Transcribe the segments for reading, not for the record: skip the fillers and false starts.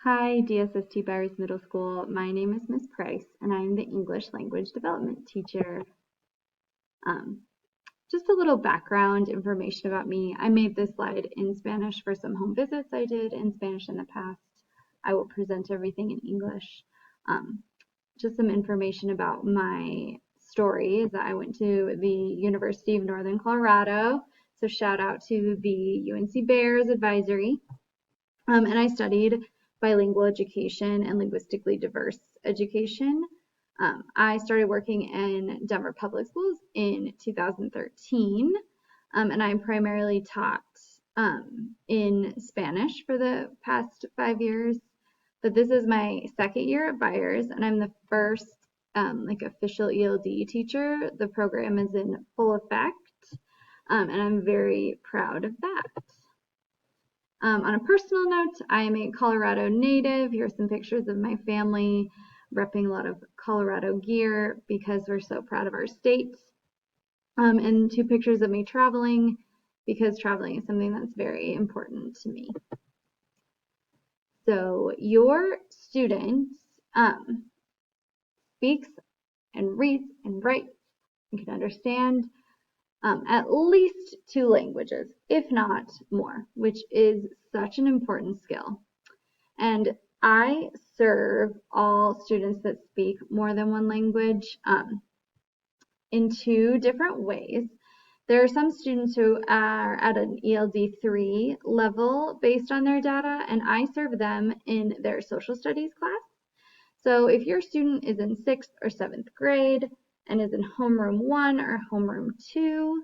Hi, DSST Byers Middle School. My name is Ms. Price, and I'm the English Language Development teacher. Um, just a little background information about me. I made this slide in Spanish for some home visits I did in Spanish in the past. I will present everything in English. Just some information about my story is that I went to the University of Northern Colorado, so shout out to the UNC Bears Advisory. And I studied bilingual education and linguistically diverse education. I started working in Denver Public Schools in 2013, and I primarily taught in Spanish for the past 5 years. But this is my second year at Byers, and I'm the first official ELD teacher. The program is in full effect, and I'm very proud of that. On a personal note, I am a Colorado native. Here are some pictures of my family repping a lot of Colorado gear because we're so proud of our state. And 2 pictures of me traveling because traveling is something that's very important to me. So your student speaks and reads and writes and can understand at least 2 languages, if not more, which is such an important skill. And I serve all students that speak more than 1 language in 2 different ways. There are some students who are at an ELD 3 level based on their data, and I serve them in their social studies class. So if your student is in 6th or 7th grade and is in homeroom 1 or homeroom 2,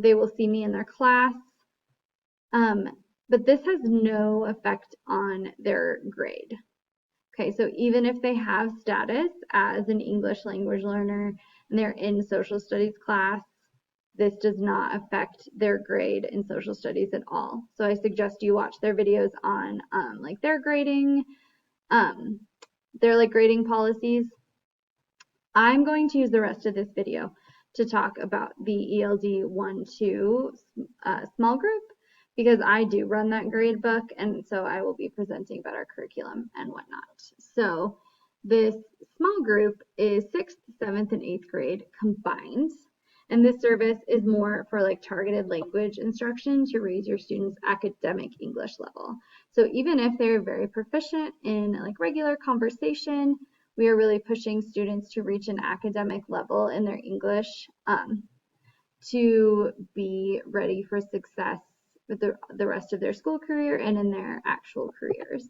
they will see me in their class. But this has no effect on their grade. Okay, so even if they have status as an English language learner and they're in social studies class, this does not affect their grade in social studies at all. So I suggest you watch their videos on their grading, their grading policies. I'm going to use the rest of this video to talk about the ELD 1-2 small group because I do run that grade book, and so I will be presenting about our curriculum and whatnot. So this small group is 6th, 7th, and 8th grade combined, and this service is more for targeted language instruction to raise your students' academic English level. So even if they're very proficient in regular conversation, we are really pushing students to reach an academic level in their English to be ready for success with the rest of their school career and in their actual careers.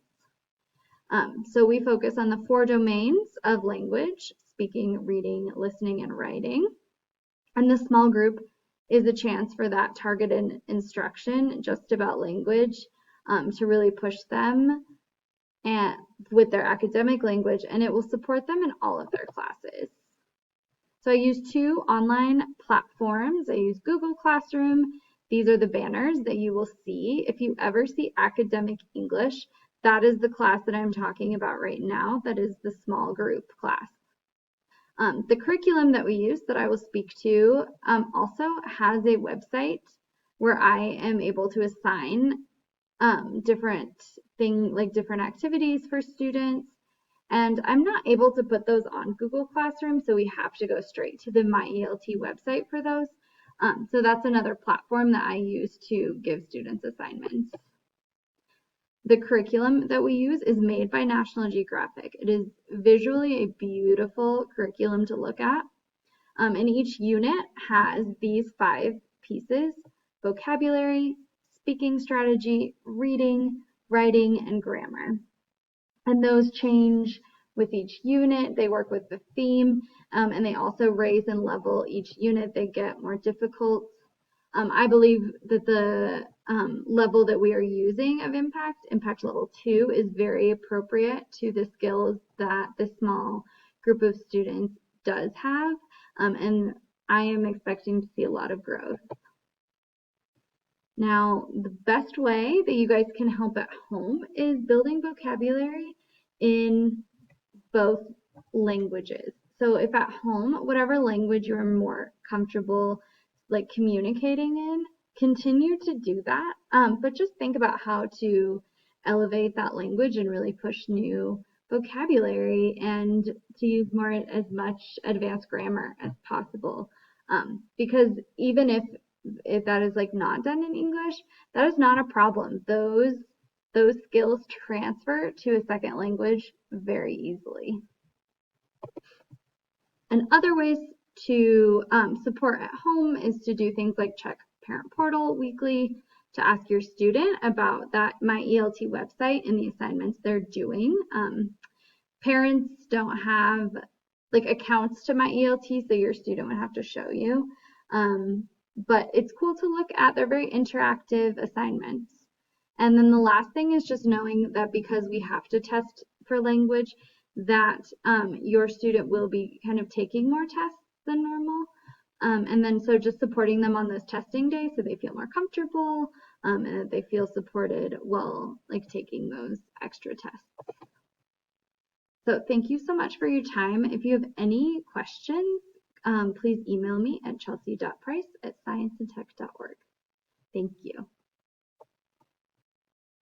So we focus on the 4 domains of language: speaking, reading, listening, and writing. And the small group is a chance for that targeted instruction just about language to really push them and with their academic language, and it will support them in all of their classes. So I use 2 online platforms. I use Google Classroom. These are the banners that you will see. If you ever see academic English, that is the class that I'm talking about right now. That is the small group class. The curriculum that we use that I will speak to also has a website where I am able to assign different activities for students, and I'm not able to put those on Google Classroom, so we have to go straight to the MyELT website for those. So that's another platform that I use to give students assignments. The curriculum that we use is made by National Geographic. It is visually a beautiful curriculum to look at, and each unit has these 5 pieces: vocabulary, speaking strategy, reading, writing, and grammar. And those change with each unit. They work with the theme, and they also raise and level each unit. They get more difficult. I believe that the level that we are using of impact level 2, is very appropriate to the skills that the small group of students does have, and I am expecting to see a lot of growth. Now, the best way that you guys can help at home is building vocabulary in both languages. So if at home, whatever language you're more comfortable communicating in, continue to do that, but just think about how to elevate that language and really push new vocabulary and to use more as much advanced grammar as possible. Because even if that is like not done in English, that is not a problem. Those skills transfer to a second language very easily. And other ways to support at home is to do things like check Parent Portal weekly, to ask your student about that MyELT website and the assignments they're doing. Parents don't have like accounts to MyELT, so your student would have to show you. But it's cool to look at. They're very interactive assignments. And then the last thing is just knowing that because we have to test for language, that your student will be kind of taking more tests than normal. And then so just supporting them on those testing days so they feel more comfortable and that they feel supported while like taking those extra tests. So thank you so much for your time. If you have any questions, please email me at chelsea.price@scienceandtech.org. Thank you.